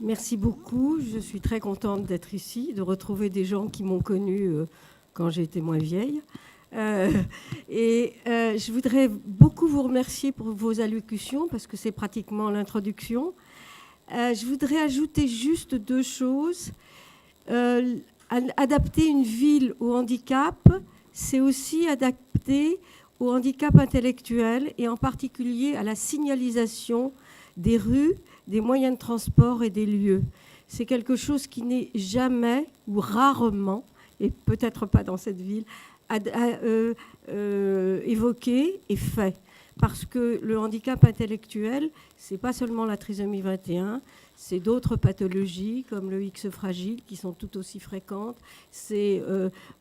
Merci beaucoup. Je suis très contente d'être ici, de retrouver des gens qui m'ont connue quand j'étais moins vieille. Je voudrais beaucoup vous remercier pour vos allocutions, parce que c'est pratiquement l'introduction. Je voudrais ajouter juste deux choses. Adapter une ville au handicap, c'est aussi adapter au handicap intellectuel, et en particulier à la signalisation des rues, des moyens de transport et des lieux. C'est quelque chose qui n'est jamais ou rarement, et peut-être pas dans cette ville, évoqué et fait. Parce que le handicap intellectuel, c'est pas seulement la trisomie 21, c'est d'autres pathologies comme le X fragile qui sont tout aussi fréquentes. C'est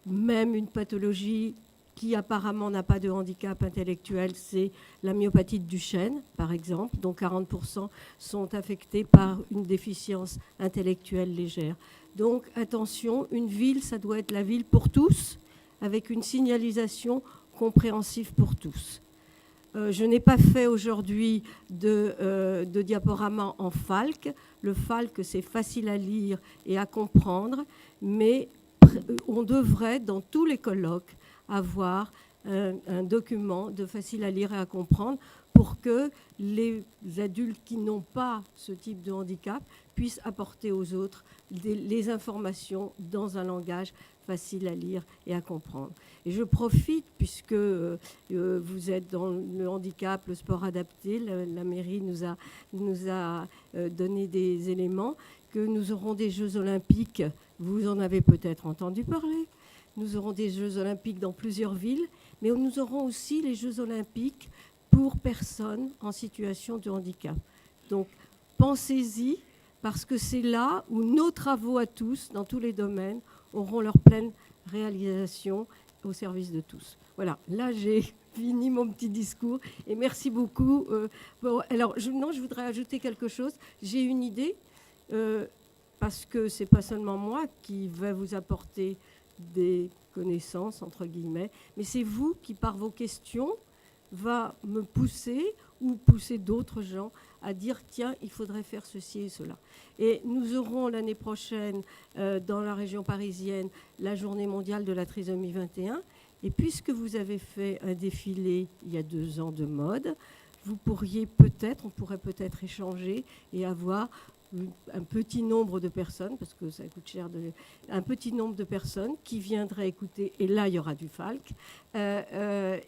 même une pathologie qui apparemment n'a pas de handicap intellectuel, c'est la myopathie de Duchenne, par exemple, dont 40% sont affectés par une déficience intellectuelle légère. Donc attention, une ville, ça doit être la ville pour tous, avec une signalisation compréhensive pour tous. Je n'ai pas fait aujourd'hui de diaporama en FALC. Le FALC, c'est facile à lire et à comprendre, mais on devrait, dans tous les colloques, avoir un document de facile à lire et à comprendre pour que les adultes qui n'ont pas ce type de handicap puissent apporter aux autres les informations dans un langage facile à lire et à comprendre. Et je profite, puisque vous êtes dans le handicap, le sport adapté, la mairie nous a donné des éléments, que nous aurons des Jeux olympiques, vous en avez peut-être entendu parler, nous aurons des Jeux olympiques dans plusieurs villes, mais nous aurons aussi les Jeux olympiques pour personnes en situation de handicap. Donc pensez-y, parce que c'est là où nos travaux à tous, dans tous les domaines, auront leur pleine réalisation au service de tous. Voilà, là j'ai fini mon petit discours et merci beaucoup. Alors, je voudrais ajouter quelque chose. J'ai une idée, parce que ce n'est pas seulement moi qui vais vous apporter des connaissances, entre guillemets, mais c'est vous qui, par vos questions, va me pousser ou pousser d'autres gens à dire tiens, il faudrait faire ceci et cela. Et nous aurons l'année prochaine, dans la région parisienne, la journée mondiale de la trisomie 21. Et puisque vous avez fait un défilé il y a 2 ans de mode, on pourrait peut-être échanger et avoir un petit nombre de personnes, parce que ça coûte cher, un petit nombre de personnes qui viendraient écouter, et là il y aura du FALC,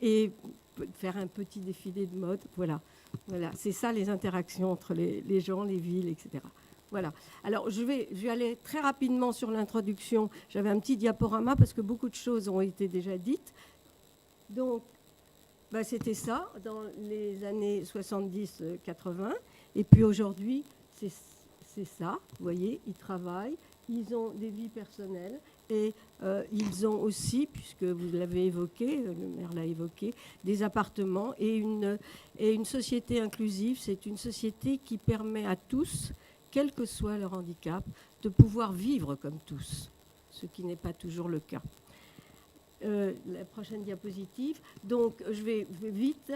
et faire un petit défilé de mode. Voilà, c'est ça les interactions entre les gens, les villes, etc. Voilà. Alors je vais aller très rapidement sur l'introduction. J'avais un petit diaporama parce que beaucoup de choses ont été déjà dites. Donc, c'était ça dans les années 70-80. Et puis aujourd'hui, c'est ça. Vous voyez, ils travaillent, ils ont des vies personnelles et ils ont aussi, puisque vous l'avez évoqué, le maire l'a évoqué, des appartements et une société inclusive. C'est une société qui permet à tous, quel que soit leur handicap, de pouvoir vivre comme tous, ce qui n'est pas toujours le cas. La prochaine diapositive. Donc, je vais vite.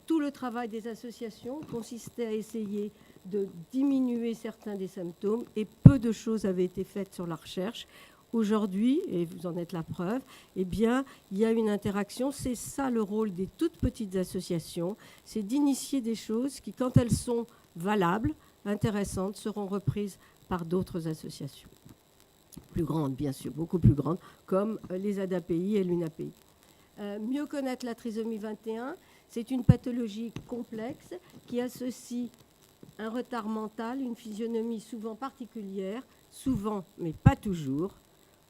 Tout le travail des associations consistait à essayer de diminuer certains des symptômes et peu de choses avaient été faites sur la recherche. Aujourd'hui, et vous en êtes la preuve, eh bien, il y a une interaction. C'est ça le rôle des toutes petites associations, c'est d'initier des choses qui, quand elles sont valables, intéressantes, seront reprises par d'autres associations. Plus grandes, bien sûr, beaucoup plus grandes, comme les ADAPI et l'UNAPI. Mieux connaître la trisomie 21, c'est une pathologie complexe qui associe un retard mental, une physionomie souvent particulière, souvent, mais pas toujours.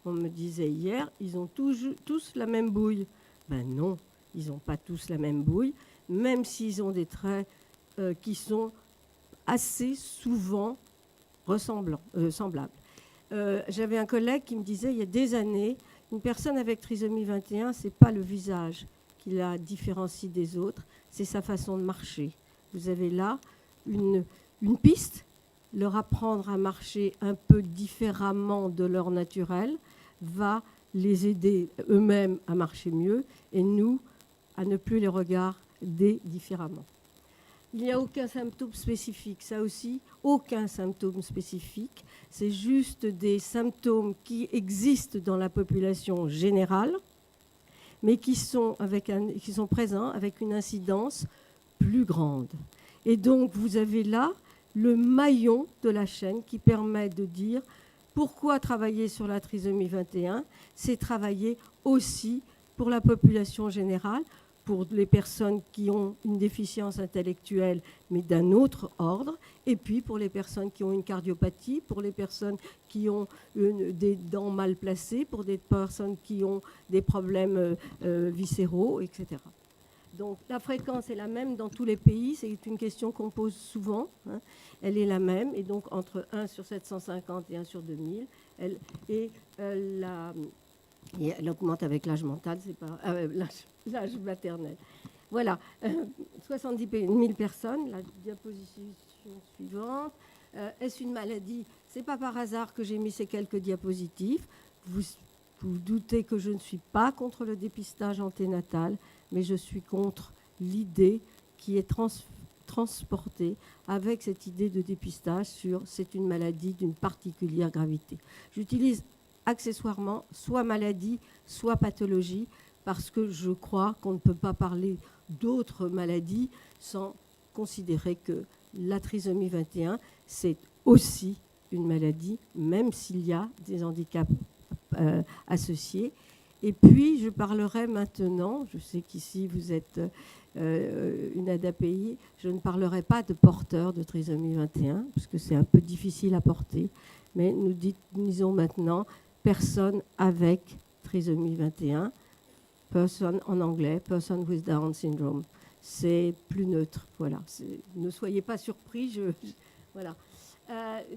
On me disait hier, ils ont tous la même bouille. Ben non, ils n'ont pas tous la même bouille, même s'ils ont des traits qui sont assez souvent semblables. J'avais un collègue qui me disait il y a des années, une personne avec trisomie 21, ce n'est pas le visage qui la différencie des autres, c'est sa façon de marcher. Vous avez là une piste, leur apprendre à marcher un peu différemment de leur naturel va les aider eux-mêmes à marcher mieux et nous à ne plus les regarder différemment. Il n'y a aucun symptôme spécifique, ça aussi, aucun symptôme spécifique. C'est juste des symptômes qui existent dans la population générale, mais qui sont présents avec une incidence plus grande. Et donc, vous avez là le maillon de la chaîne qui permet de dire pourquoi travailler sur la trisomie 21, c'est travailler aussi pour la population générale, pour les personnes qui ont une déficience intellectuelle, mais d'un autre ordre, et puis pour les personnes qui ont une cardiopathie, pour les personnes qui ont des dents mal placées, pour des personnes qui ont des problèmes viscéraux, etc. Donc la fréquence est la même dans tous les pays, c'est une question qu'on pose souvent, hein. Elle est la même, et donc entre 1 sur 750 et 1 sur 2000, et elle augmente avec l'âge mental, c'est pas l'âge maternel. Voilà, 70 000 personnes, la diapositive suivante. Est-ce une maladie? Ce n'est pas par hasard que j'ai mis ces quelques diapositives. Vous doutez que je ne suis pas contre le dépistage anténatal, mais je suis contre l'idée qui est transportée avec cette idée de dépistage sur c'est une maladie d'une particulière gravité. J'utilise accessoirement soit maladie, soit pathologie, parce que je crois qu'on ne peut pas parler d'autres maladies sans considérer que la trisomie 21, c'est aussi une maladie, même s'il y a des handicaps associés. Et puis, je parlerai maintenant, je sais qu'ici vous êtes une ADAPI, je ne parlerai pas de porteurs de trisomie 21, parce que c'est un peu difficile à porter, mais nous disons maintenant personne avec trisomie 21, person en anglais, person with Down syndrome. C'est plus neutre, voilà. Ne soyez pas surpris, voilà.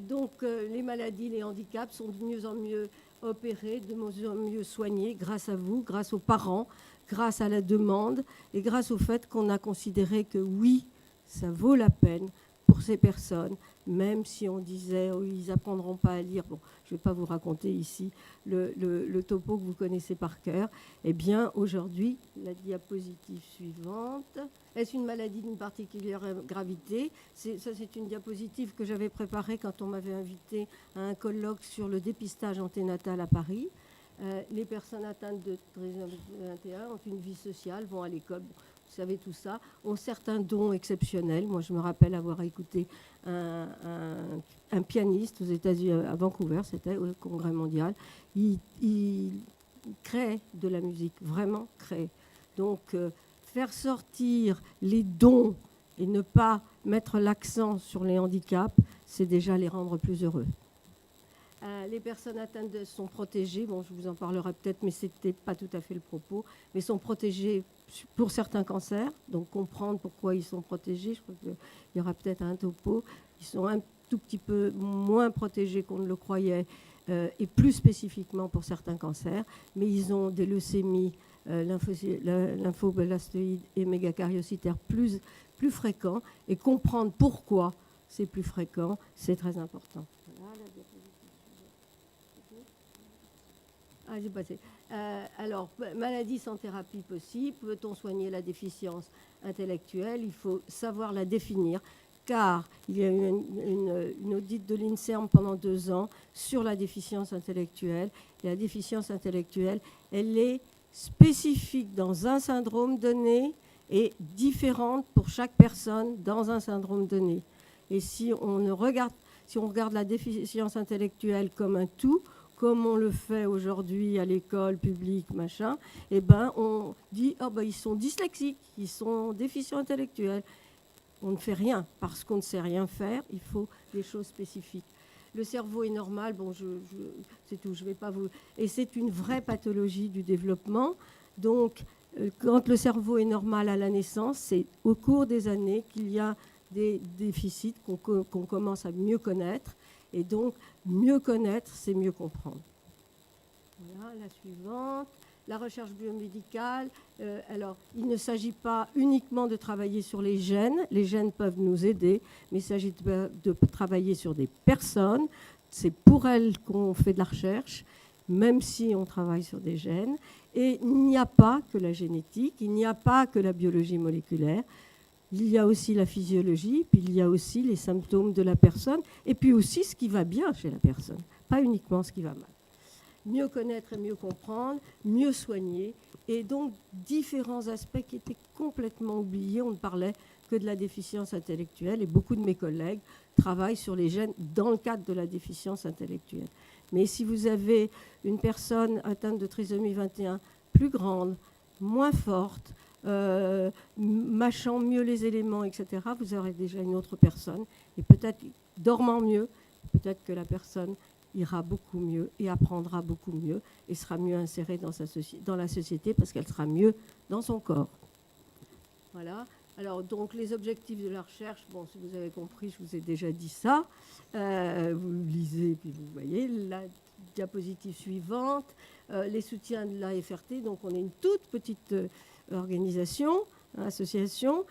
Donc les maladies, les handicaps sont de mieux en mieux opérés, de mieux en mieux soignés grâce à vous, grâce aux parents, grâce à la demande et grâce au fait qu'on a considéré que oui, ça vaut la peine pour ces personnes, même si on disait oh, ils n'apprendront pas à lire. Bon, je ne vais pas vous raconter ici le topo que vous connaissez par cœur. Eh bien, aujourd'hui, la diapositive suivante. Est-ce une maladie d'une particulière gravité? Ça, c'est une diapositive que j'avais préparée quand on m'avait invité à un colloque sur le dépistage anténatal à Paris. Les personnes atteintes de trisomie 21 ont une vie sociale, vont à l'école. Vous savez tout ça, ont certains dons exceptionnels. Moi, je me rappelle avoir écouté un pianiste aux États-Unis, à Vancouver, c'était au Congrès mondial. Il crée de la musique, vraiment crée. Donc, faire sortir les dons et ne pas mettre l'accent sur les handicaps, c'est déjà les rendre plus heureux. Les personnes atteintes sont protégées, bon, je vous en parlerai peut-être, mais ce n'était pas tout à fait le propos, mais sont protégées pour certains cancers, donc comprendre pourquoi ils sont protégés, je crois qu'il y aura peut-être un topo, ils sont un tout petit peu moins protégés qu'on ne le croyait, et plus spécifiquement pour certains cancers, mais ils ont des leucémies, lymphoblastoïdes et mégacariocytaires plus fréquents, et comprendre pourquoi c'est plus fréquent, c'est très important. Ah, j'ai passé. Alors, maladie sans thérapie possible. Peut-on soigner la déficience intellectuelle? Il faut savoir la définir, car il y a eu une audite de l'INSERM pendant 2 ans sur la déficience intellectuelle. Et la déficience intellectuelle, elle est spécifique dans un syndrome donné et différente pour chaque personne dans un syndrome donné. Et si on regarde la déficience intellectuelle comme un tout, comme on le fait aujourd'hui à l'école publique, machin, eh ben on dit oh ben ils sont dyslexiques, ils sont déficients intellectuels. On ne fait rien parce qu'on ne sait rien faire. Il faut des choses spécifiques. Le cerveau est normal. Bon, c'est tout. Je vais pas vous. Et c'est une vraie pathologie du développement. Donc, quand le cerveau est normal à la naissance, c'est au cours des années qu'il y a des déficits qu'on commence à mieux connaître. Et donc, mieux connaître, c'est mieux comprendre. Voilà, la suivante. La recherche biomédicale. Alors, il ne s'agit pas uniquement de travailler sur les gènes. Les gènes peuvent nous aider, mais il s'agit de travailler sur des personnes. C'est pour elles qu'on fait de la recherche, même si on travaille sur des gènes. Et il n'y a pas que la génétique, il n'y a pas que la biologie moléculaire. il y a aussi la physiologie, puis il y a aussi les symptômes de la personne, et puis aussi ce qui va bien chez la personne, pas uniquement ce qui va mal. Mieux connaître et mieux comprendre, mieux soigner, et donc différents aspects qui étaient complètement oubliés. On ne parlait que de la déficience intellectuelle, et beaucoup de mes collègues travaillent sur les gènes dans le cadre de la déficience intellectuelle. Mais si vous avez une personne atteinte de trisomie 21 plus grande, moins forte, mâchant mieux les éléments, etc., vous aurez déjà une autre personne, et peut-être dormant mieux, peut-être que la personne ira beaucoup mieux et apprendra beaucoup mieux et sera mieux insérée dans la société parce qu'elle sera mieux dans son corps. Voilà. Alors, donc, les objectifs de la recherche, bon, si vous avez compris, je vous ai déjà dit ça. Vous lisez, puis vous voyez la diapositive suivante. Les soutiens de la FRT, donc on est une toute petite organisation, association.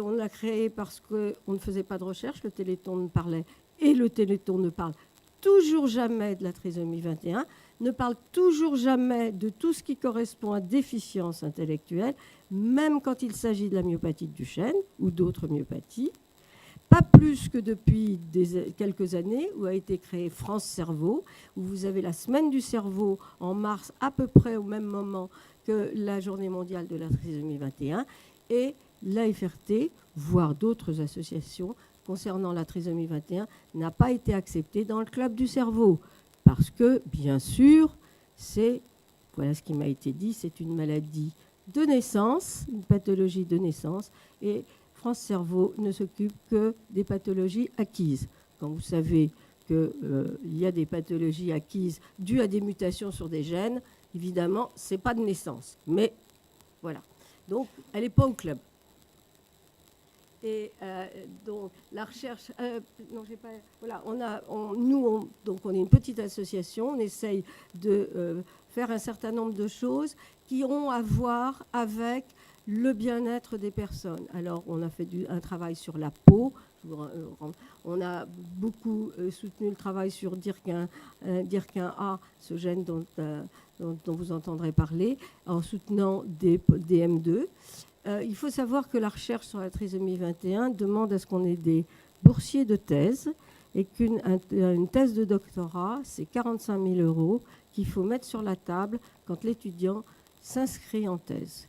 On l'a créée parce qu'on ne faisait pas de recherche, le Téléthon ne parlait, et le Téléthon ne parle toujours jamais de la trisomie 21, ne parle toujours jamais de tout ce qui correspond à déficience intellectuelle, même quand il s'agit de la myopathie de Duchenne ou d'autres myopathies. Pas plus que depuis quelques années où a été créé France Cerveau, où vous avez la semaine du cerveau en mars à peu près au même moment que la journée mondiale de la trisomie 21, et l'AFRT, voire d'autres associations concernant la trisomie 21, n'a pas été acceptée dans le club du cerveau. Parce que, bien sûr, voilà ce qui m'a été dit, c'est une maladie de naissance, une pathologie de naissance, et France Cerveau ne s'occupe que des pathologies acquises. Quand vous savez qu'il y a des pathologies acquises dues à des mutations sur des gènes, évidemment, ce n'est pas de naissance. Mais voilà. Donc, elle n'est pas au club. Et donc, la recherche... non, j'ai pas... Voilà, donc on est une petite association. On essaye de faire un certain nombre de choses qui ont à voir avec le bien-être des personnes. Alors, on a fait un travail sur la peau. On a beaucoup soutenu le travail sur DIRK1 A, ce gène dont vous entendrez parler, en soutenant des M2. Il faut savoir que la recherche sur la trisomie 21 demande à ce qu'on ait des boursiers de thèse et qu'une thèse de doctorat, c'est 45 000 € qu'il faut mettre sur la table quand l'étudiant s'inscrit en thèse.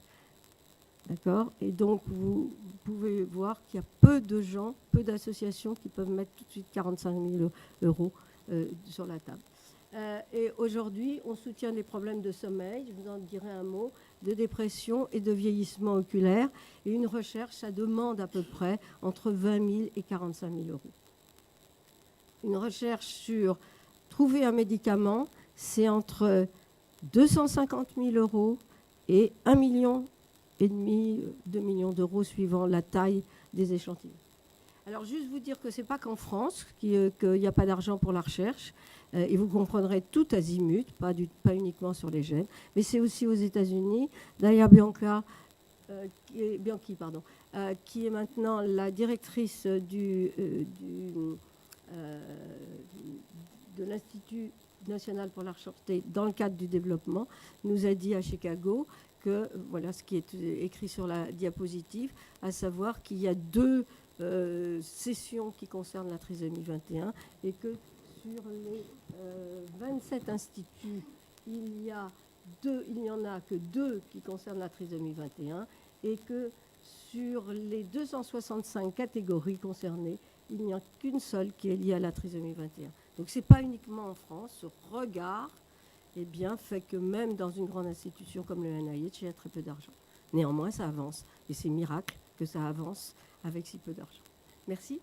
D'accord ? Et donc, vous pouvez voir qu'il y a peu de gens, peu d'associations qui peuvent mettre tout de suite 45 000 € sur la table. Et aujourd'hui, on soutient les problèmes de sommeil, je vous en dirai un mot, de dépression et de vieillissement oculaire. Et une recherche, ça demande à peu près entre 20 000 et 45 000 €. Une recherche sur trouver un médicament, c'est entre 250 000 € et 1,5 million, 2 millions d'euros suivant la taille des échantillons. Alors, juste vous dire que ce n'est pas qu'en France qu'il n'y a pas d'argent pour la recherche. Et vous comprendrez tout azimut, pas uniquement sur les gènes, mais c'est aussi aux États-Unis. D'ailleurs, Bianchi, qui est maintenant la directrice de l'Institut national pour la recherche dans le cadre du développement, nous a dit à Chicago que, voilà ce qui est écrit sur la diapositive, à savoir qu'il y a 2 sessions qui concernent la trisomie 21 et que sur les 27 instituts, il n'y en a que 2 qui concernent la trisomie 21 et que sur les 265 catégories concernées, il n'y a qu'une seule qui est liée à la trisomie 21. Donc ce n'est pas uniquement en France. Ce regard fait que même dans une grande institution comme le NIH, il y a très peu d'argent. Néanmoins, ça avance. Et c'est miracle que ça avance avec si peu d'argent. Merci.